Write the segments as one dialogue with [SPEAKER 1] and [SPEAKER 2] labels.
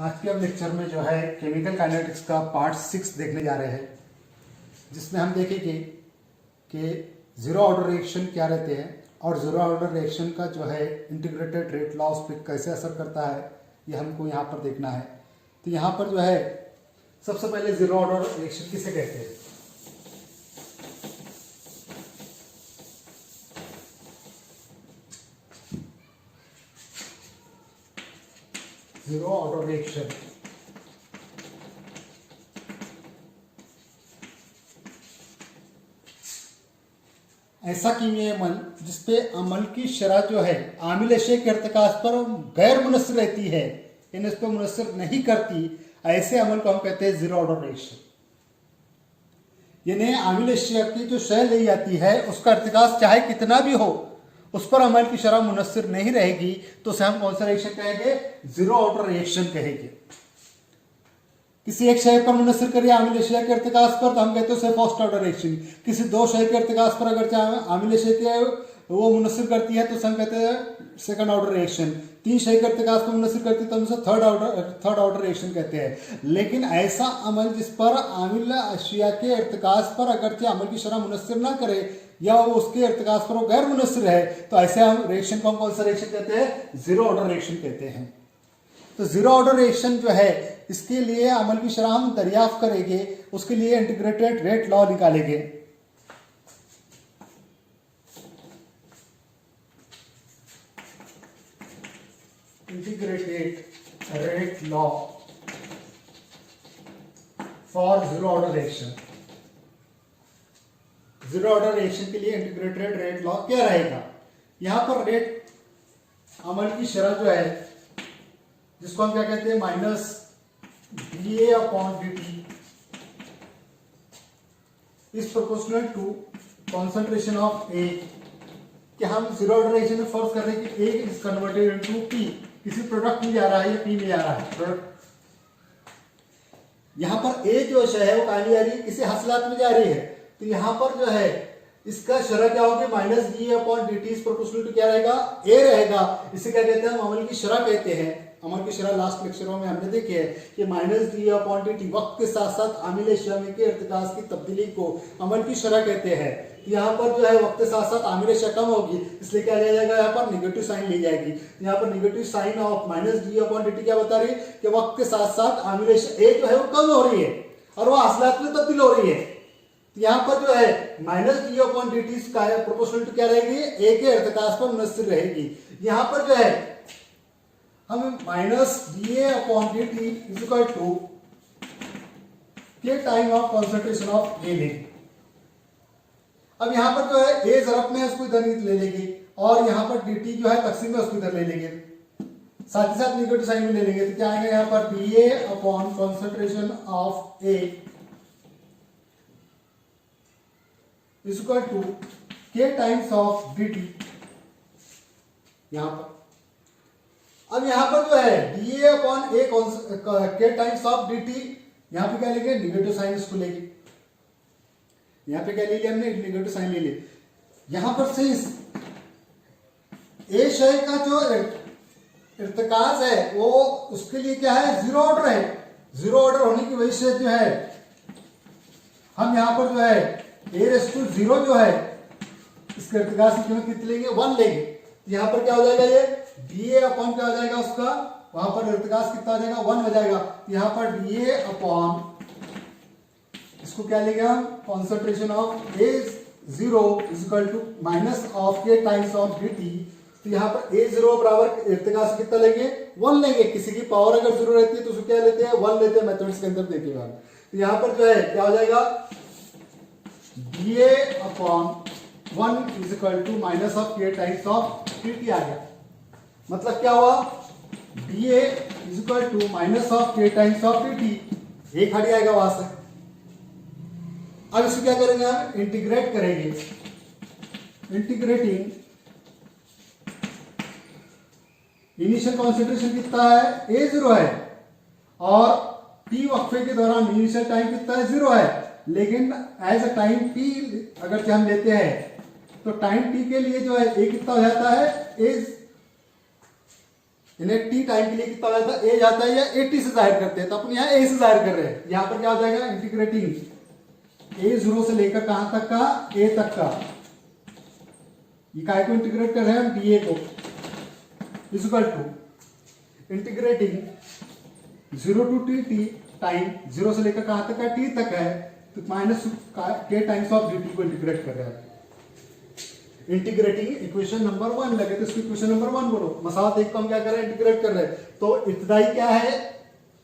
[SPEAKER 1] आज के हम लेक्चर में जो है केमिकल काइनेटिक्स का पार्ट 6 देखने जा रहे हैं, जिसमें हम देखेंगे कि जीरो ऑर्डर रिएक्शन क्या रहते हैं और जीरो ऑर्डर रिएक्शन का जो है इंटीग्रेटेड रेट लॉ उस पर कैसे असर करता है, ये हमको यहाँ पर देखना है। तो यहाँ पर जो है सबसे पहले जीरो ऑर्डर रिएक्शन किसे कहते हैं। जीरो ऑर्डर रिएक्शन ऐसा कीमियाई अमल जिसपे अमल की शरह जो है आमिल अशय के इर्तिकाज पर गैर मुनस्सिर रहती है, यानी इस पर मुनस्सिर नहीं करती, ऐसे अमल को हम कहते हैं जीरो ऑर्डर रिएक्शन। यानी आमिल अशय की जो शय ली जाती है उसका इर्तिकाज चाहे कितना भी हो, उस पर अमल की शरह मुनस्सिर नहीं रहेगी, तो उसे हम कौन सा रिएक्शन कहेंगे? जीरो ऑर्डर रिएक्शन कहेंगे। किसी एक शय पर मुनस्सिर करिए आमिल अशय के इर्तिकाज पर, तो हम कहते हैं उसे फर्स्ट ऑर्डर रिएक्शन। किसी दो शय के इर्तिकाज पर अगर चाहे आमिल अशय के वो मुनस्सिर करती है तो उसे हम कहते हैं सेकंड ऑर्डर रिएक्शन। तीन शय के इर्तिकाज पर मुनस्सिर करती है तो हम उसे थर्ड ऑर्डर रिएक्शन कहते हैं। लेकिन ऐसा अमल जिस पर आमिल अशिया के इर्तिकाज पर अगरचे अमल की शरह मुनस्सिर ना करे या वो उसके इर्तिकाज पर वो गैर मुनस्सिर है, तो ऐसे हम रिएक्शन को हम कौन सा रिएक्शन कहते हैं? जीरो ऑर्डर रिएक्शन कहते हैं। तो जीरो ऑर्डर रिएक्शन जो है इसके लिए अमल की शरह हम दरियाफ्त करेंगे, उसके लिए इंटीग्रेटेड रेट लॉ निकालेंगे। Integrated rate law for zero order reaction. Zero order reaction के लिए इंटीग्रेटेड रेट लॉ क्या रहेगा? यहां पर रेट अमल की शरह जो है जिसको हम क्या कहते हैं? Minus dA upon dt is proportional to concentration of A। कि हम जीरो ऑर्डर रिएक्शन में फर्ज कर रहे हैं कि A is converted into P, किसी प्रोडक्ट में जा रहा है या P में जा रहा है प्रोडक्ट। यहां पर A जो शय है वो कहां जा रही है? किसी हसलात में जा रही है, तो यहां पर जो है इसका शरह क्या होगी? Minus dA upon dt is proportional to क्या रहेगा? A रहेगा। इसे क्या कहते हैं? हम अमल की शरह कहते हैं। अमल की शरह लास्ट लेक्चरों में हमने देखे है कि माइनस dA अपॉन dt वक्त के साथ साथ आमिल अशया के इर्तिकाज की तब्दीली को अमल की शरह कहते हैं। यहाँ पर जो है वक्त के साथ साथ आमिल अशया कम होगी, इसलिए क्या लिया जाएगा? यहाँ पर निगेटिव साइन ली जाएगी। यहाँ पर negative sign of minus dA upon dt क्या बता रही है कि वक्त के साथ साथ आमिल अशया A जो है वो कम हो रही है और वो हसलात में तब्दील हो रही है। यहाँ पर जो है minus dA upon dt proportional to क्या रहेगी? A के इर्तिकाज पर मुनस्सिर रहेगी। यहाँ पर जो है हम minus dA upon dt is equal to k time of concentration of A लेंगे। अब यहाँ पर जो है A ज़रफ़ में उसको इधर ले लेंगे और यहाँ पर dt जो है तकसीम में उसको इधर ले लेंगे, साथ ही साथ निगेटिव साइन में ले लेंगे। तो क्या आएगा यहाँ पर? dA upon concentration of A is equal to K times of dt। यहां पर अब यहां पर जो है dA upon A K times of dt, यहां पे क्या लेंगे? निगेटिव साइन इसको लेंगे। यहां पे क्या ले लिया हमने? निगेटिव साइन ले लिया। यहां पर से A शय का जो इर्तिकाज है वो उसके लिए क्या है? जीरो ऑर्डर है। जीरो ऑर्डर होने की वजह से जो है हम यहां पर जो है A⁻0 जो है इसके इर्तिकाज की कीमत कितनी लेंगे? 1 लेंगे। यहां पर क्या हो जाएगा? ये dA अपॉन क्या हो जाएगा उसका? वहां पर इर्तिकाज कितना आ जाएगा? 1 हो जाएगा। यहां पर dA अपॉन इसको क्या लेंगे हम? Concentration of A0 is equal to minus of के टाइम्स ऑफ dt। तो यहाँ पर A0 बराबर इर्तिकाज कितना लेंगे? 1 लेंगे। किसी की पावर अगर 0 रहती है तो उसको क्या लेते हैं? 1 लेते हैं। मेथड्स के अंदर देखिएगा। तो यहाँ पर जो है क्या हो जाएगा? dA upon 1 is equal to minus of के टाइम्स ऑफ dt आ गया। मतलब क्या हुआ? dA is equal to minus of के टाइम्स ऑफ dt। एक हट आएगा वहां से। अब इसको क्या करेंगे? हम इंटीग्रेट करेंगे। इंटीग्रेटिंग इनिशियल कॉन्सेंट्रेशन कितना है? A0 है और t वक्फे के दौरान इनिशियल टाइम कितना है? 0 है। लेकिन एज अ टाइम t अगर हम लेते हैं तो टाइम t के लिए जो है A कितना हो जाता है? इन्हें टी टाइम के लिए कितना जाता है, ए जाता है या ए टी से जाहिर करते हैं, तो अपन यहाँ ए से जाहिर कर रहे हैं। यहाँ पर क्या हो जाएगा, इंटीग्रेटिंग ए जीरो से लेकर कहां तक का, ए तक का, ये काय को इंटीग्रेट कर रहे हैं हम, डी ए को, equal to integrating zero to T T time, zero से लेकर कहां तक का, टी तक है, तो माइनस के टाइम्स ऑफ डी टी को इंटीग्रेट कर रहे हैं। इंटीग्रेटिंग इक्वेशन नंबर 1 लगे तो इसको इक्वेशन नंबर 1 बोलो। मसावत एक को हम क्या कर रहे हैं, इंटीग्रेट कर रहे हैं। तो इब्तिदाई क्या है,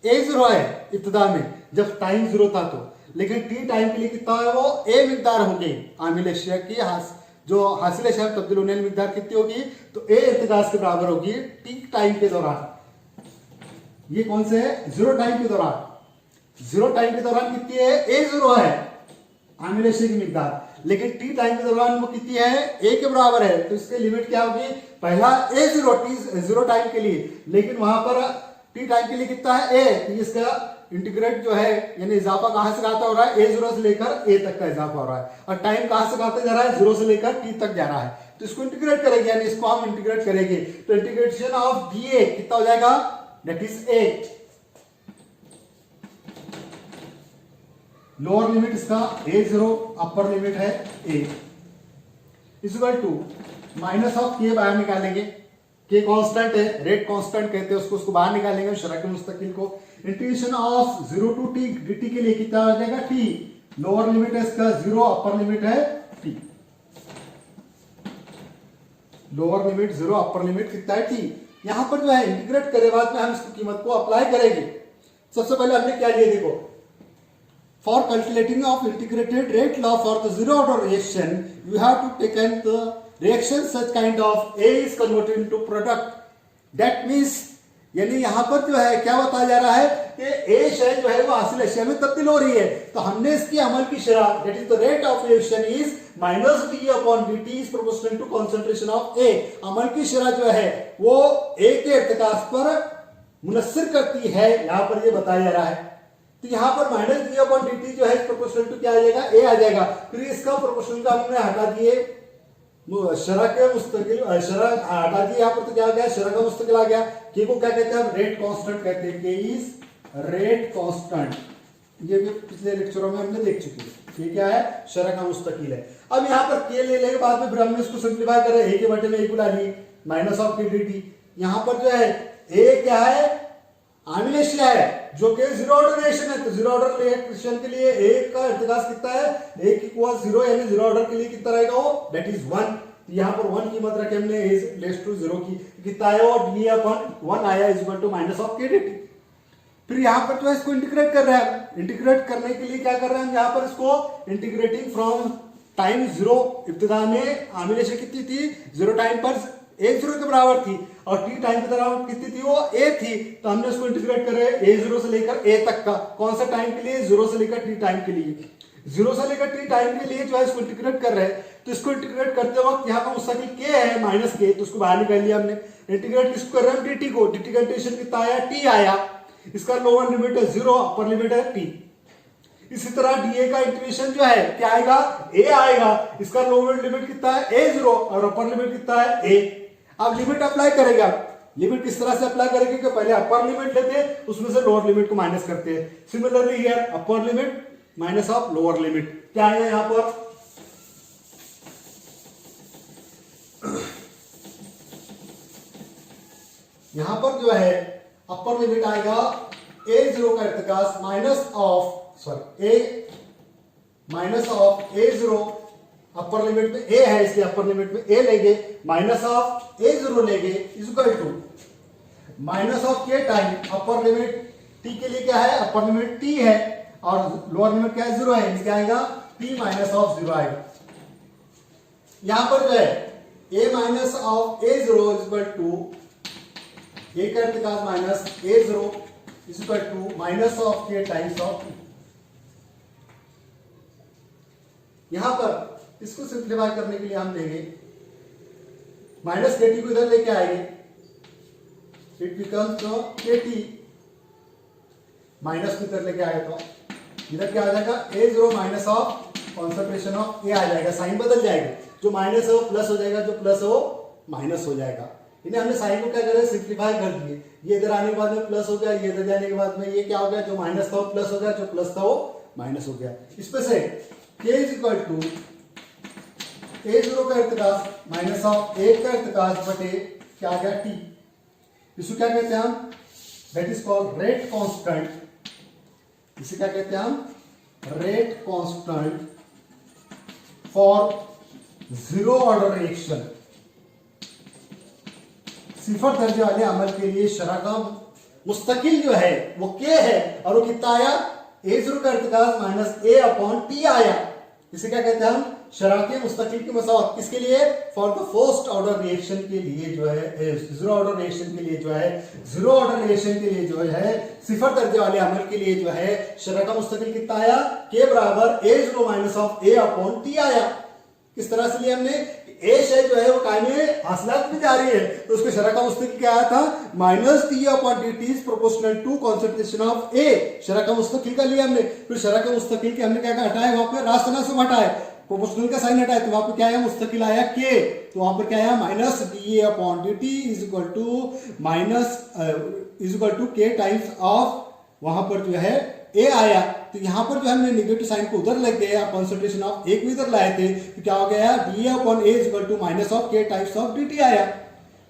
[SPEAKER 1] ए जीरो है इब्तिदा में जब टाइम जीरो था तो, लेकिन टी टाइम के लिए कितना है, वो ए मिकदार होगी आमिल अशिया की, जो हासिल अशिया में तब्दील होने वाली मिकदार कितनी होगी, तो ए इर्तिकास के बराबर होगी टी टाइम के दौरान। ये कौन से है, जीरो टाइम के दौरान। जीरो टाइम के दौरान कितनी है, ए जीरो है आमिल अशिया की मिकदार, लेकिन टी टाइम के दौरान वो कितनी है, ए के बराबर है। तो इसकी लिमिट क्या होगी, पहला ए जीरो, टी जीरो टाइम के लिए, लेकिन वहां पर टी टाइम के लिए कितना है, ए, तो इसका इंटीग्रेट जो है यानी इजाफा कहां से कहां तक हो रहा है, ए जीरो से लेकर ए तक का इजाफा हो रहा है, और टाइम कहां से कहां तक जा रहा है, जीरो से लेकर टी तक जा रहा है। तो इसको इंटीग्रेट करेंगे, यानी इसको हम इंटीग्रेट करेंगे, तो इंटीग्रेशन ऑफ डी ए कितना हो जाएगा, that is a, lower limit इसका ए जीरो, अपर लिमिट है ए, इक्वल टू माइनस ऑफ के बाहर निकालेंगे, के कांस्टेंट है, रेट कांस्टेंट कहते हैं उसको बाहर निकालेंगे शरह के मुस्तकिल को। Integration of zero to T, D के लिए कितना हो जाएगा, टी, लोअर लिमिट है इसका जीरो, अपर लिमिट है T, lower limit zero, upper limit कितना है टी। यहां पर जो है इंटीग्रेट करे बाद में हम इसकी कीमत को अप्लाई करेंगे। सबसे पहले हमने क्या लिया, देखो, for calculating of integrated rate law for the zero order reaction, you have to take in the reaction such kind of A is converted into product. That means यानी यहां पर जो है क्या बताया जा रहा है कि A शय जो है वो हासिल अशिया में तब्दील हो रही है, तो हमने इसकी अमल की शरह, that is the rate of reaction is minus d upon dt is proportional to concentration of A. अमल की शरह जो है वो A के इर्तिकास पर मुनस्सिर करती है, यहां पर ये बताया जा रहा है। तो यहां पर माइनस डी अपॉन डी जो है प्रोपोर्शनल टू क्या आ जाएगा, ए आ जाएगा। फिर इसका प्रोपोर्शनल का हमने हटा दिए, शरह के मुस्तकिल, शरह हटा दिए, यहां पर तो क्या आ गया, शरह का मुस्तकिल आ गया। के को क्या कहते हैं हम, रेट कांस्टेंट कहते हैं, के इज रेट कांस्टेंट, ये भी पिछले लेक्चरों में हमने देख चुके हैं। ये क्या है, शरह का मुस्तकिल है। अब यहां पर के ले लेके बाद में फिर हमने इसको सिंप्लीफाई कर रहे हैं, ए के बटे में ए बुला ली, माइनस ऑफ के डी। यहां पर जो है ए क्या है, आमिल अशिया है जो कि जीरो ऑर्डर रिएक्शन है, तो जीरो ऑर्डर रिएक्शन के लिए ए का इर्तिकास कितना है, ए की इक्वल जीरो, यानी जीरो ऑर्डर के लिए कितना रहेगा वो, दैट इज 1। यहां पर 1 कीमत रखे हमने ए लेस टू जीरो की, कितना आया वो, डी अपॉन 1 आया is equal to minus of K D. फिर यहां पर जो है इसको इंटीग्रेट कर रहे हैं, इंटीग्रेट करने के लिए क्या कर रहे हैं, यहां पर इसको इंटीग्रेटिंग फ्रॉम टाइम जीरो, इब्तिदा में आमिल अशिया कितनी थी, जीरो टाइम पर ए जीरो के बराबर थी, और टी टाइम के दौरान कितनी थी, वो ए थी, तो हमने उसको इंटीग्रेट कर रहे हैं ए जीरो से लेकर ए तक का, कौन सा टाइम के लिए, जीरो से लेकर टी टाइम के लिए, जीरो से लेकर टी टाइम के लिए जो है इसको इंटीग्रेट कर रहे हैं। तो इसको इंटीग्रेट करते वक्त यहाँ पर मुस्तकिल के है माइनस के, तो उसको बाहर निकाल लिया हमने। इंटीग्रेट किसको कर रहे हैं, डी को, डी का इंटीग्रेशन कितना आया, टी आया, इसका लोअर लिमिट है जीरो, अपर लिमिट है टी। इसी तरह डीए का इंटीग्रेशन जो है क्या आएगा, ए आएगा, इसका लोअर लिमिट कितना है, ए जीरो, और अपर लिमिट कितना है, ए। अब लिमिट अप्लाई करेगा, लिमिट किस तरह से अप्लाई करेंगे कि पहले अपर लिमिट लेते हैं, उसमें से लोअर लिमिट को माइनस करते हैं। Similarly here upper limit minus of lower limit, क्या है यहां पर, यहां पर जो है अपर लिमिट आएगा ए जीरो का इर्तिकास minus of A zero, upper limit में ए है इसलिए अपर लिमिट में ए लेंगे, माइनस ऑफ ए जीरो लेंगे, equal to minus of k time, upper limit t के लिए क्या है, अपर लिमिट टी है, और लोअर लिमिट क्या है, जीरो है, क्या आएगा, टी माइनस ऑफ जीरो आएगा। यहां पर जो है A minus of A zero equal to A का इर्तिकास minus A zero equal to minus of के टाइम्स ऑफ टी। यहां पर इसको सिंप्लीफाई करने के लिए हम देंगे माइनस के टी को इधर लेके आएंगे, it becomes k t, minus को इधर लेके आए तो इधर क्या आ जाएगा, A zero minus of concentration of A आ जाएगा, साइन बदल जाएगा, जो माइनस है वो प्लस हो जाएगा, जो प्लस है वो माइनस हो जाएगा। इन्हें हमने साइन को क्या करे, सिंप्लीफाई कर दिए। ये इधर आने के बाद में प्लस हो गया, ये इधर जाने के बाद में ये क्या हो गया, जो माइनस था वो प्लस हो गया, जो प्लस था वो माइनस हो गया। इसमें से k is equal to a0 का इर्तिकाज माइनस ऑफ a का इर्तिकाज बटे क्या आ गया t। इसको क्या कहते हैं हम, that is called rate constant. इसे क्या कहते हैं हम, rate constant for zero order reaction. सिफर दर्जे वाले अमल के लिए शरह का मुस्तकिल जो है वो k है, और वो कितना आया, a0 का इर्तिकाज माइनस a अपॉन t आया। इसे क्या कहते हैं हम, शरह के मुस्तकिल की मसावत। किसके लिए, for the first order reaction के लिए जो है, जीरो ऑर्डर रिएक्शन के लिए जो है, जीरो ऑर्डर रिएक्शन के लिए जो है, सिफर दर्जे वाले अमल के लिए जो है शरह का मुस्तकिल कितना आया, k बराबर a0 minus of a upon t आया। किस तरह से लिया हमने, ए शय जो है वो कायमे हासिलात में जा रही है, तो उसके शरह का मुस्तकिल क्या आया था, minus t upon D T is proportional to concentration of A. शरह का मुस्तकिल का लिया हमने, फिर शरह का मुस्तकिल के हमने क्या हटाया, वहां पे रास्तना से हटाए, प्रोपोर्शनल का साइन हटाया, तो वहां पे क्या आया, मुस्तकिल आया के। तो वहां पर क्या आया, minus D A upon D T is equal to minus is equal to K times of, वहां पर जो है ए आया। तो यहां पर जो हमने नेगेटिव साइन को उधर लग गया, कॉन्सेंट्रेशन ऑफ एक भी इधर लाए थे, तो क्या हो गया, D A upon A is equal to minus of के टाइम्स ऑफ डी टी आया।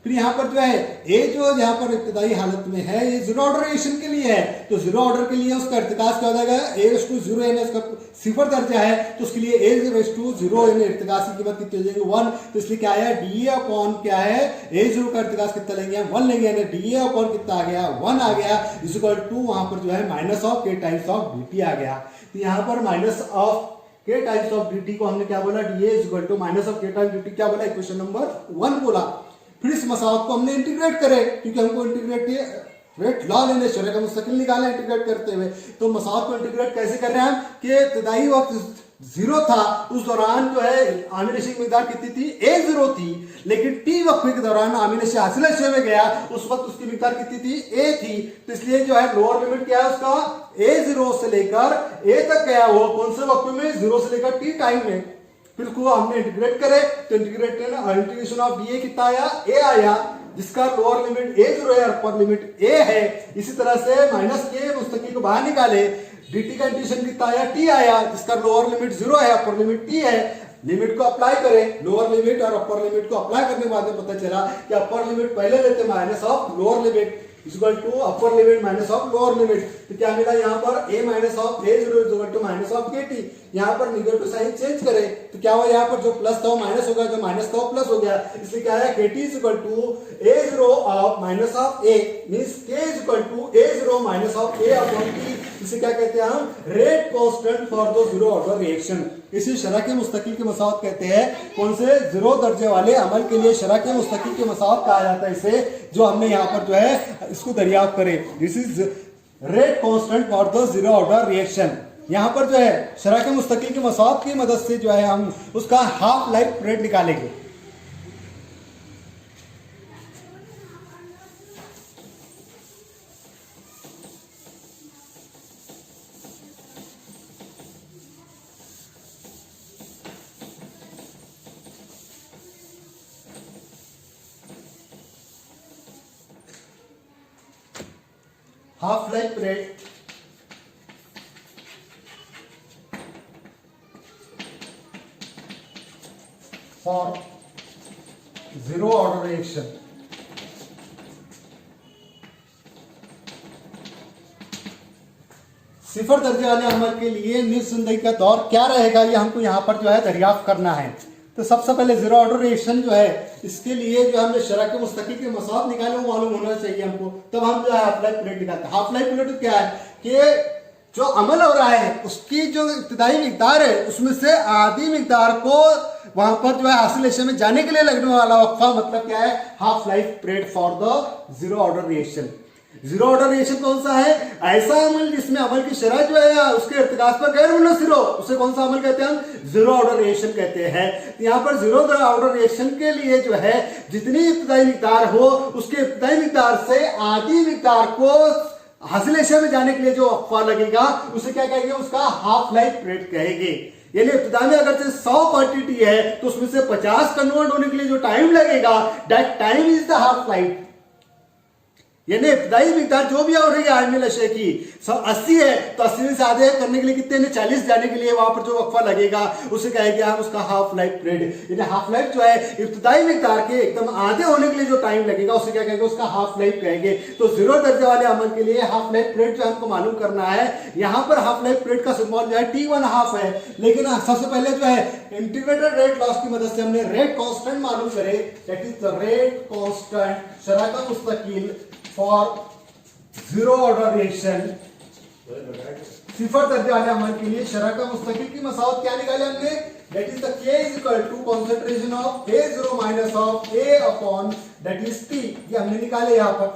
[SPEAKER 1] फिर यहाँ पर जो है ए जो यहाँ पर इब्तिदाई हालत में है, ये जीरो ऑर्डर रिएक्शन के लिए है, तो जीरो ऑर्डर के लिए उसका इर्तिकाज क्या हो जाएगा, ए रेज़ टू जीरो, यानी उसका सिफर दर्जा है, तो उसके लिए ए रेज़ टू जीरो यानी इर्तिकाज की कीमत कितनी हो जाएगी, 1। तो इसलिए क्या आया, डी ए अपॉन क्या है, ए जीरो का इर्तिकाज कितना लेंगे हम, 1 लेंगे, यानी डी ए अपॉन कितना आ गया, 1 आ गया, इज इक्वल टू वहां पर जो है माइनस ऑफ के टाइम्स ऑफ डी टी आ गया। तो यहाँ पर माइनस ऑफ के टाइम्स ऑफ डी टी को हमने क्या बोला, D A is equal to minus of के टाइम्स डी टी क्या बोला, इक्वेशन नंबर 1 बोला। फिर इस मसावत को हमने इंटीग्रेट करे, क्योंकि हमको इंटीग्रेट लॉ लेने, शरह का मुस्तकिल निकालना इंटीग्रेट करते हुए। तो मसावत को इंटीग्रेट कैसे कर रहे हैं हम, कि इब्तिदाई वक्त जीरो था, उस दौरान जो है आमिल की मिकदार कितनी थी, ए जीरो थी, लेकिन टी वक्त के दौरान आमिल हासिल में गया, उस वक्त उसकी मिकदार कितनी थी, ए थी। तो इसलिए जो है लोअर लिमिट क्या है उसका, ए जीरो से लेकर ए तक गया, वो कौन से वक्त में, जीरो से लेकर टी टाइम में। फिर उसको हमने इंटीग्रेट करे, तो इंटीग्रेशन ऑफ डी ए कितना आया, ए आया, जिसका लोअर लिमिट ए जीरो है, अपर लिमिट ए है। इसी तरह से माइनस के मुस्तकिल को बाहर निकाले, dt का इंटीग्रेशन कितना आया, t आया, जिसका लोअर लिमिट जीरो है, अपर लिमिट t है। लिमिट को अप्लाई करें, लोअर लिमिट और अपर लिमिट को अप्लाई करने के बाद में पता चला कि अपर लिमिट पहले लेते minus of lower limit equal to upper limit minus of lower limit. तो क्या मिला यहाँ पर, a minus of A zero equal to minus of K T. यहाँ पर निगेटिव साइन चेंज करे तो क्या हुआ, यहाँ पर जो प्लस था वो माइनस हो गया, जो माइनस था वो प्लस हो गया। इसलिए क्या है, k t is equal to A zero of minus of A, means k is equal to A zero minus of A upon t. इसे क्या कहते हैं हम, rate constant for the zero order reaction. इसे शरह के मुस्तकिल के मसावत कहते हैं। कौन से, जीरो दर्जे वाले अमल के लिए शरह के मुस्तकिल के मसावत कहा जाता है इसे, जो हमने यहाँ पर जो है इसको दरियाफ्त करे। This is rate constant for the zero order reaction. यहाँ पर जो है शरह के मुस्तकिल के मसावत की मदद से जो है हम उसका हाफ लाइफ पीरियड निकालेंगे। Half life period for zero order reaction. सिफर दर्जे वाले अमल के लिए निस्संदेही का दौर क्या रहेगा, ये हमको यहाँ पर जो है दरियाफ्त करना है। तो सबसे पहले जीरो ऑर्डर रिएक्शन जो है, इसके लिए जो हमने शरह के मुस्तकिल के मसावत निकाले वो मालूम होना चाहिए हमको, तब हम जो है हाफ लाइफ पीरियड निकालते हैं। हाफ लाइफ पीरियड क्या है कि जो अमल हो रहा है उसकी जो इब्तिदाई मिकदार है उसमें से आधी मिकदार को वहां पर जो है हासिल में जाने के लिए लगने वाला वक्फा, मतलब क्या है, half life period for the zero order reaction. Zero order reaction कौन सा है, ऐसा अमल जिसमें अमल की शरह जो है उसके इर्तिकाज पर गैर मुनसिर हो, उसे कौन सा अमल कहते हैं हम, जीरो ऑर्डर रिएक्शन कहते हैं। तो यहाँ पर जीरो ऑर्डर रिएक्शन के लिए जो है जितनी इब्तिदाई मिकदार हो उसके इब्तिदाई मिकदार से आधी मिकदार को हासिल में जाने के लिए जो वक्फा लगेगा उसे क्या कहेंगे, उसका हाफ लाइफ पीरियड कहेंगे। यानी इब्तिदा में अगर से 100 क्वांटिटी है तो उसमें से 50 कन्वर्ट होने के लिए जो टाइम लगेगा, that time is the half life. यानी इब्तिदाई मिकदार जो भी हो रही है आमिल अशे की 80 है तो 80 से आधे करने के लिए कितने ने 40 जाने के लिए वहां पर जो वक्फा लगेगा उसे कहेंगे हम उसका हाफ लाइफ पीरियड। यानी हाफ लाइफ जो है इब्तिदाई मिकदार के एकदम आधे होने के लिए जो टाइम लगेगा उसे क्या कहेंगे, उसका हाफ लाइफ कहेंगे। तो 0 दर्जे वाले अमल के लिए हाफ लाइफ पीरियड जो हमको मालूम करना है, यहाँ पर हाफ लाइफ पीरियड का सिंबल जो है T1/2 है। लेकिन सबसे पहले जो है इंटीग्रेटेड रेट लॉस की मदद से हमने रेट कांस्टेंट मालूम करे, that is the rate constant शरह का मुस्तकिल फॉर 0 ऑर्डर रिएक्शन। 0 दर्जे वाले अमल के लिए शरह का मुस्तकिल की मसावत क्या निकाले हमने, that is the K is equal to concentration of A0 minus of A upon that is T। ये हमने निकाले यहाँ पर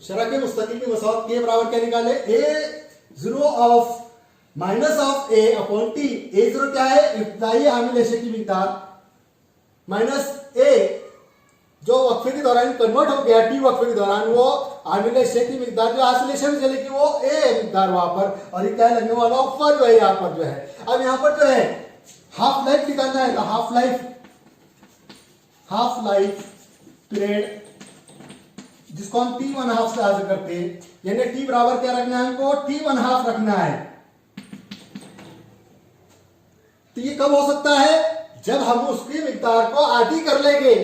[SPEAKER 1] शरह के मुस्तकिल की मसावत K बराबर क्या निकाले, A0 of minus of A upon T। A0 क्या है, इब्तिदाई आमिल अशे की मिकदार माइनस A जो वक्फे के दौरान कन्वर्ट हो गया T वक्फे के दौरान, वो आमिल अशे की मिकदार जो ऑसिलेशन चलेगी वो A मिकदार वहां पर, और ये क्या लगने वाला वक्फा जो है यहाँ पर जो है। अब यहाँ पर जो है हाफ लाइफ निकालना है, हाफ लाइफ पीरियड जिसको हम T1/2 से हासिल करते हैं, यानी T बराबर क्या रखना है हमको, T1/2 रखना है। तो ये कब हो सकता है, जब हम उसकी मिकदार को आधी कर लेंगे।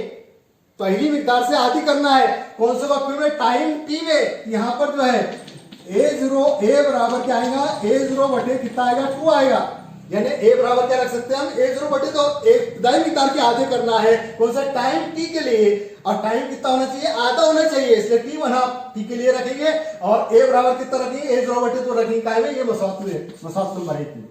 [SPEAKER 1] पहली मिकदार से आधी करना है, कौन से वक्त में, टाइम T में। यहां पर जो है A बराबर क्या आएगा, A0 बटे कितना आएगा, 2 आएगा। यानी A बराबर क्या रख सकते हैं हम, A0 बटे तो इब्तिदाई मिकदार के आधे करना है, कौन सा, टाइम T के लिए। और टाइम कितना होना चाहिए, आधा होना चाहिए, इसलिए T1/2 T के लिए रखेंगे। और A बराबर कितना रखेंगे, A0 बटे 2 रखेंगे। काय में ये मसावत नंबर 1 में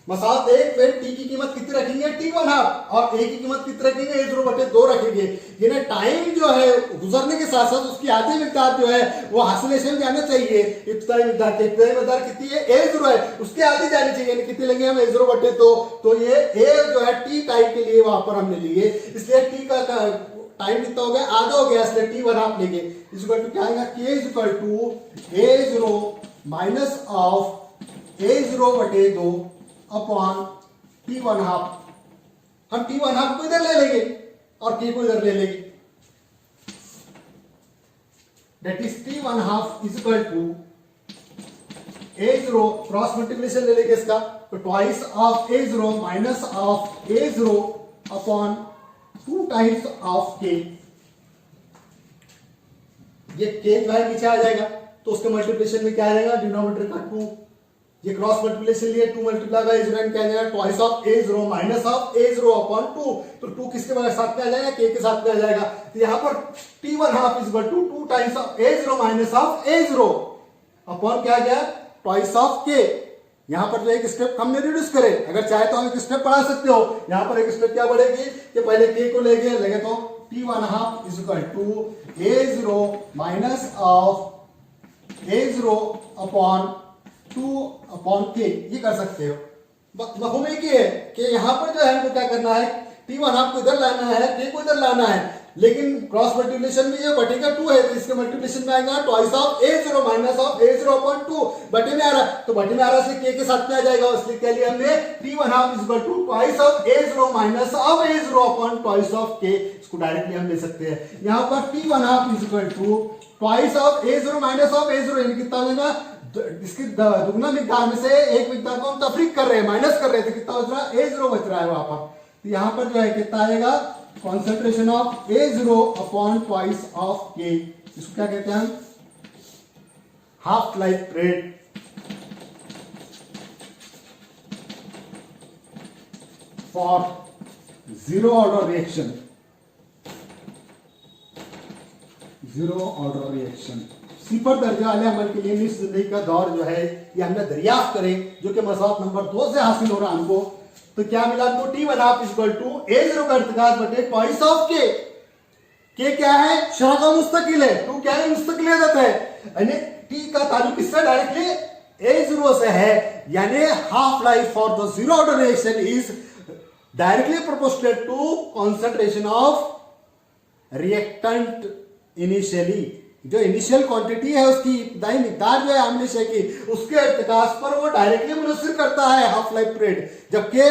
[SPEAKER 1] मसावत 1 में T की कीमत कितनी रखेंगे, T1/2, और A की कीमत कितनी रखेंगे, A0 बटे 2 रखेंगे। यानी टाइम जो है गुजरने के साथ साथ उसकी आधी मिकदार जो है वो हासिलेशन जाना चाहिए इब्तिदाई मिकदार के। इब्तिदाई मिकदार कितनी है, A0 है, उसके आधी जानी चाहिए। यानी कितने लेंगे हम, A0 बटे 2। तो ये A जो है T टाइम के लिए वहां पर हमने लिए, इसलिए T का टाइम कितना हो गया, आधा हो गया, इसलिए T1/2 लेंगे। इक्वल टू क्या आएगा, K equal to A0 minus of A0 बटे 2 अपॉन T1/2। हम T1/2 को इधर ले लेंगे और K को इधर ले लेंगे, that is T1/2 is equal to A0 cross multiplication ले लेंगे इसका, तो twice of A0 minus of A0 upon 2 times of K। ये K जो है नीचे आ जाएगा, तो उसके मल्टीप्लिकेशन में क्या आ जाएगा, डिनोमिनेटर का 2। ये क्रॉस मल्टीप्लिकेशन लिए 2 मल्टीप्लाई बाय A0 क्या आ जाएगा, twice of A0 minus of A0 upon 2। तो 2 किसके साथ में आ जाएगा, K के साथ में आ जाएगा। तो यहां पर T1/2 is equal to 2 times of A0 minus of A0 upon क्या आ गया, ट्वाइस ऑफ K। यहां पर जो एक स्टेप हमने रिड्यूस करे, अगर चाहे तो हम एक स्टेप बढ़ा सकते हो। यहां पर एक स्टेप क्या बढ़ेगी कि पहले K को लेंगे तो T1/2 is equal to A0 minus of A0 upon 2 upon K। ये कर सकते हो, मफहूम है कि यहां पर जो है हमको क्या करना है, T1/2 को इधर लाना है, K को इधर लाना है। लेकिन क्रॉस मल्टीप्लिकेशन में ये बटे का 2 है, तो इसके मल्टीप्लिकेशन में आएगा twice of A0 minus of A0 upon 2। बटे में आ रहा, तो बटे में आ रहा से K के साथ में आ जाएगा, इसलिए क्या लिया हमने, T1/2 is equal to twice of A0 minus of A0 upon twice of K। इसको डायरेक्टली हम ले सकते हैं। यहां पर T1/2 is equal to twice of A0 minus of A0, यानी कितना लेगा, इसकी दुगना मिकदार में से एक मिकदार को हम तफरीक कर रहे हैं, माइनस कर रहे थे, कितना बच रहा है, A0 बच रहा है वहां पर। तो यहां पर जो है कितना आएगा, concentration of A0 upon twice of K। इसको क्या कहते हैं हम, half life period for 0 order reaction. 0 order reaction 0 दर्जे वाले अमल के लिए निश्चित जिंदगी का दौर जो है ये हमने दरियाफ्त करे, जो कि मसावत नंबर 2 से हासिल हो रहा है हमको। तो क्या मिला हमको, T1/2 is equal to A0 का इर्तिकाज बटे ट्वाइस ऑफ K। K क्या है, शरह का मुस्तकिल है, 2 क्या है, मुस्तकिल इय्यत है। यानी T का ताल्लुक किससे, डायरेक्टली A0 से है। यानी half life for the 0 order reaction is directly proportional to concentration of reactant initially. जो इनिशियल क्वांटिटी है उसकी इब्तदाई मिकदार जो है आमिल शय की, उसके इर्तिकास पर वो डायरेक्टली मुनस्सिर करता है हाफ लाइफ पीरियड। जबकि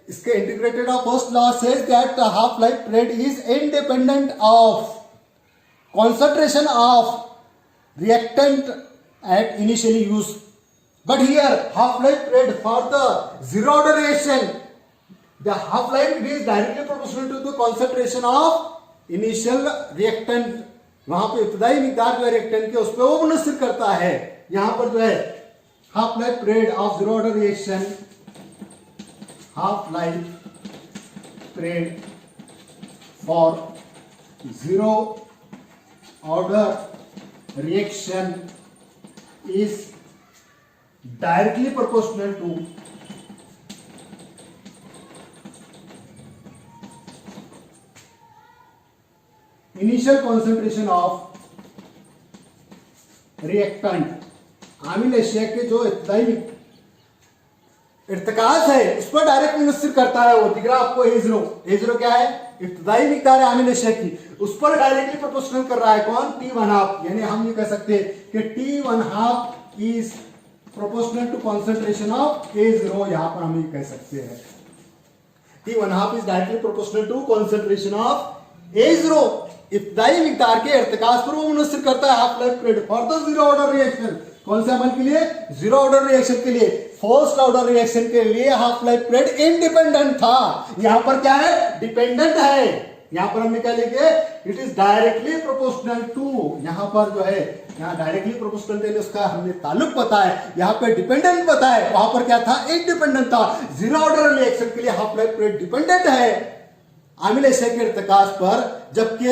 [SPEAKER 1] इसके integrated of first law says that half life period is independent of concentration of reactant at initially use. But here half-life period for the zero order reaction, the half-life is directly proportional to the concentration of initial reactant. वहां पे इब्तदाई मिकदार जो है reactant के उस पर वो मुनस्सिर करता है। यहां पर जो है half life period of zero order reaction, half life period for zero order reaction is directly proportional to initial concentration of reactant। आमिल अशिया के जो इब्तदाई इर्तिकास है उस पर डायरेक्ट मुनस्सिर करता है। वो दिख रहा आपको A0 क्या है, इब्तदाई मिकदार है आमिल अशिया की, उस पर डायरेक्टली प्रोपोर्शनल कर रहा है कौन, T1/2। यानी हम ये कह सकते हैं कि T1/2 is proportional to concentration of A0। यहां पर हम ये कह सकते हैं T1/2 is directly proportional to concentration of A0। इब्तदाई मिकदार के इर्तिकास पर वो मुनस्सिर करता है half life period for the zero order reaction. कौन से अमल के लिए, जीरो ऑर्डर रिएक्शन के लिए। फर्स्ट ऑर्डर रिएक्शन के लिए हाफ लाइफ पीरियड इंडिपेंडेंट था, यहां पर क्या है, डिपेंडेंट है। यहां पर हमने क्या लिखे, it is directly proportional to. यहां पर जो है यहां डायरेक्टली प्रोपोर्शनल थे, उसका हमने ताल्लुक पता है, यहां पे डिपेंडेंट पता है, वहां पर क्या था, इंडिपेंडेंट था। जीरो ऑर्डर रिएक्शन के लिए हाफ लाइफ पीरियड डिपेंडेंट है आमिल अशिया के इर्तिकास पर, जबकि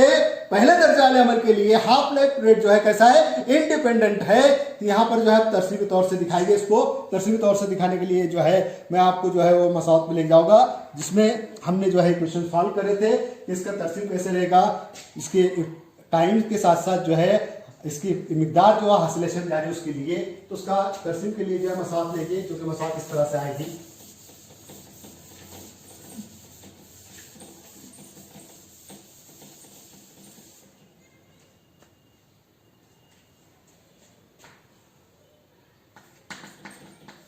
[SPEAKER 1] पहले दर्जे वाले अमल के लिए हाफ लाइफ पीरियड जो है कैसा है, इंडिपेंडेंट है। तो यहां पर जो है तरसीबी तौर से दिखाएंगे इसको। तरसीबी तौर से दिखाने के लिए जो है मैं आपको जो है वो मसौद में ले जाऊंगा जिसमें हमने जो है क्वेश्चन सॉल्व करे थे। इसका तरसीब कैसे रहेगा, इसके टाइम के साथ साथ जो है इसकी मिकदार जो है हासिलेशन जारी उसके लिए, तो उसका तरसीब के लिए जो है मसौद लेंगे, जो कि मसौद इस तरह से आएगी।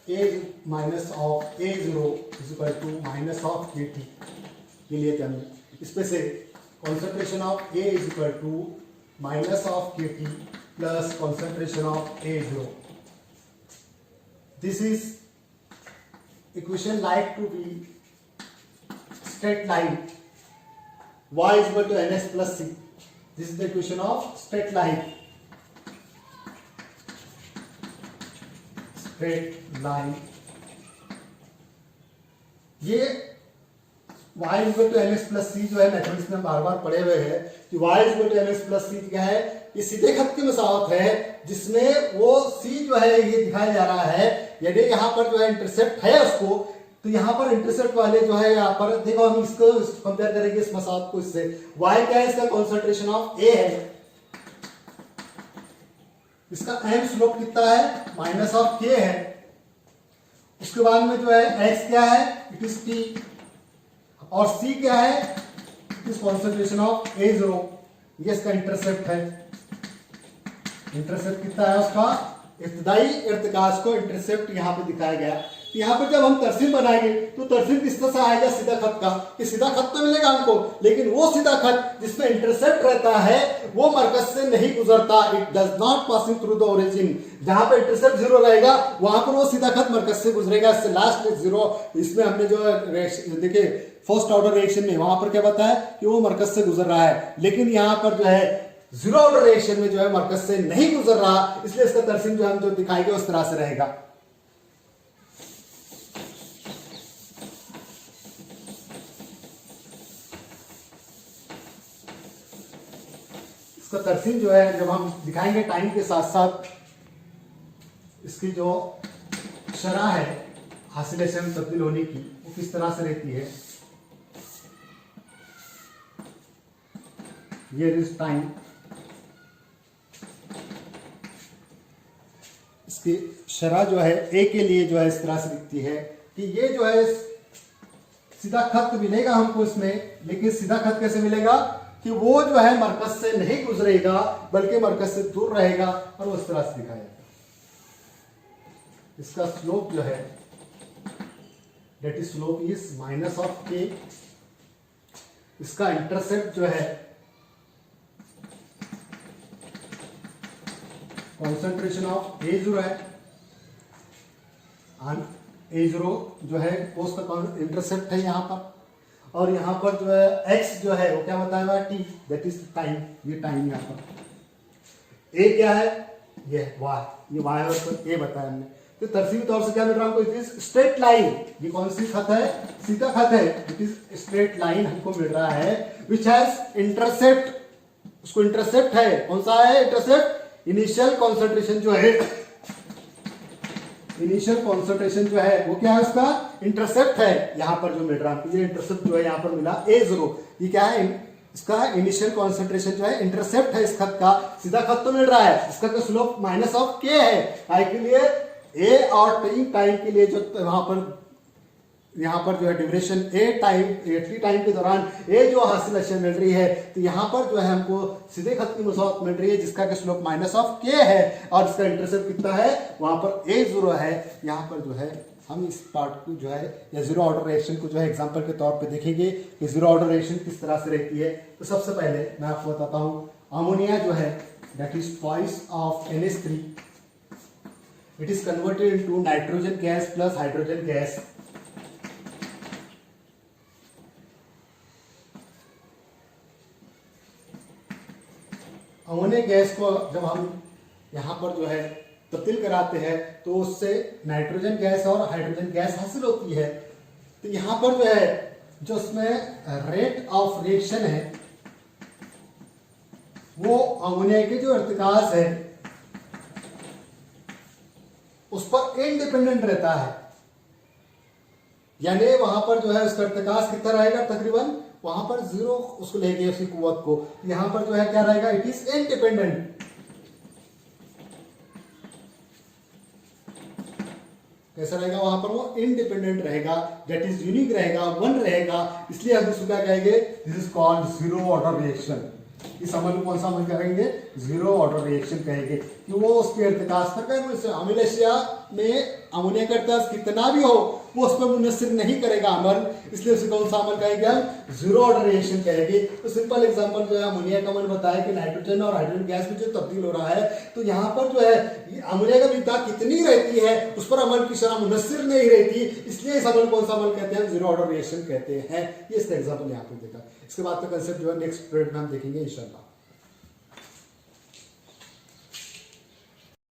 [SPEAKER 1] A minus of A0 is equal to minus of KT ये लिए थे हमने। इसमें से concentration of A is equal to minus of KT plus concentration of A0। This is equation like to be straight line y is equal to NS plus C। This is the equation of straight line. Straight line ये y equal to NS plus C जो है mathematics में बार बार पढ़े हुए हैं कि y equal to NS plus C क्या है, ये सीधे खत की मसावत है जिसमें वो C जो है ये दिखाया जा रहा है। यदि यहाँ पर जो है इंटरसेप्ट है उसको, तो यहाँ पर इंटरसेप्ट वाले जो है यहाँ पर देखो हम इसको कंपेयर करेंगे इस मसावत को इससे। y क्या है, इसका कॉन्सेंट्रेशन ऑफ A है, इसका m स्लोप कितना है, माइनस ऑफ K है। उसके बाद में जो है x क्या है, इट इज T, और C क्या है, it is concentration of A0। ये इसका इंटरसेप्ट है। इंटरसेप्ट कितना है उसका, इब्तिदाई इर्तिकास को इंटरसेप्ट यहाँ पे दिखाया गया। तो यहाँ पर जब हम तरसीम बनाएंगे तो तरसीम किस तरह से आएगा, सीधा खत का। कि सीधा खत तो मिलेगा हमको, लेकिन वो सीधा खत जिसमें इंटरसेप्ट रहता है वो मरकज से नहीं गुजरता। It does not passing through the origin. जहां पर इंटरसेप्ट जीरो रहेगा वहां पर वो सीधा खत मरकज से गुजरेगा। इससे लास्ट जीरो, इसमें हमने जो देखिए फर्स्ट ऑर्डर रिएक्शन में वहां पर क्या बताया कि वो मरकज से गुजर रहा है, लेकिन यहाँ पर जो है जीरो ऑर्डर रिएक्शन में जो है मरकज से नहीं गुजर रहा। इसलिए इसका तरसीम जो हम जो दिखाएंगे उस तरह से रहेगा। इसका तरसीम जो है जब हम दिखाएंगे टाइम के साथ साथ, इसकी जो शरह है हासिलेशन तब्दील होने की वो किस तरह से रहती है। Here is टाइम, इसकी शरह जो है A के लिए जो है इस तरह से दिखती है कि ये जो है सीधा खत मिलेगा हमको इसमें, लेकिन सीधा खत कैसे मिलेगा, कि वो जो है मरकज से नहीं गुजरेगा बल्कि मरकज से दूर रहेगा और वो इस तरह से दिखाया जाएगा। इसका स्लोप जो है that is slope is minus of K. इसका इंटरसेप्ट जो है कॉन्सेंट्रेशन ऑफ A0 है, A0 जो है उसका इंटरसेप्ट है यहां पर, और यहां पर जो है x जो है वो क्या बताया हुआ t, दैट इज टाइम। ये टाइम यहां पर a क्या है, ये y, ये y और a बताया हमने। तो तरसीबी तौर से क्या मिल रहा है हमको, इट इज स्ट्रेट लाइन। ये कौन सी खत है, सीधा खत है। इट इज स्ट्रेट लाइन हमको मिल रहा है विच हैज इंटरसेप्ट, उसको इंटरसेप्ट है, कौन सा है इंटरसेप्ट, इनिशियल कॉन्सेंट्रेशन जो है, इनिशियल कॉन्सेंट्रेशन जो है वो क्या है, उसका इंटरसेप्ट है यहां पर जो मिल रहा है। ये इंटरसेप्ट जो है यहां पर मिला A0, ये क्या है, इसका इनिशियल कॉन्सेंट्रेशन जो है इंटरसेप्ट है इस खत का। सीधा खत तो मिल रहा है, इसका तो स्लोप माइनस ऑफ के है। आई के लिए ए और टाइम के लिए जो यहाँ पर जो है ड्यूरेशन टी टाइम के दौरान ए जो हासिल अशिया मिल रही है, तो यहाँ पर जो है हमको सीधे खत की मसौत मिल रही है जिसका कि स्लोप माइनस ऑफ के है और इसका इंटरसेप्ट कितना है, वहां पर A0 है। यहाँ पर जो है हम इस पार्ट को जो है या जीरो ऑर्डर रिएक्शन को जो है एग्जांपल के तौर पे देखेंगे कि जीरो ऑर्डर रिएक्शन किस तरह से रहती है। तो सबसे पहले मैं आपको बताता हूँ, अमोनिया जो है that is twice of NH3, it is converted into nitrogen gas plus hydrogen gas. Ammonia gas को जब हम यहाँ पर जो है तब्दील कराते हैं तो उससे नाइट्रोजन गैस और हाइड्रोजन गैस हासिल होती है। तो यहाँ पर जो है जो उसमें रेट ऑफ रिएक्शन है वो अमोनिया के जो इर्तिकाज है उस पर इंडिपेंडेंट रहता है, यानी वहां पर जो है उसका इर्तिकाज कितना रहेगा, तकरीबन वहां पर जीरो उसको लेंगे उसकी कुव्वत को। यहां पर जो है क्या रहेगा, इट इज इंडिपेंडेंट। कैसा रहेगा, वहां पर वो इंडिपेंडेंट रहेगा, दैट इज यूनिक रहेगा, वन रहेगा। इसलिए हम इसको क्या कहेंगे, this is called zero order reaction. इस अमल को कौन सा अमल कहेंगे, जीरो ऑर्डर रिएक्शन कहेंगे, कि वो उसके इर्तिकाज पर करेंगे। अमील अशिया में अमोनिया का इर्तिकाज कितना भी हो वो उस पर मुनस्सिर नहीं करेगा अमल, इसलिए उसे कौन सा अमल कहेंगे, हम जीरो ऑर्डर रिएक्शन कहेंगे। तो सिंपल एग्जांपल जो है अमोनिया का अमल बताया कि नाइट्रोजन और हाइड्रोजन गैस में जो तब्दील हो रहा है, तो यहाँ पर जो है अमोनिया का मिकदार कितनी रहती है उस पर अमल की शरह मुनस्सिर नहीं रहती, इसलिए इस अमल कौन सा अमल कहते हैं, जीरो ऑर्डर रिएक्शन कहते हैं। ये इसका एग्जाम्पल यहाँ पे देखा। इसके बाद का कंसेप्ट जो है नेक्स्ट पीरियड में हम देखेंगे इंशाल्लाह।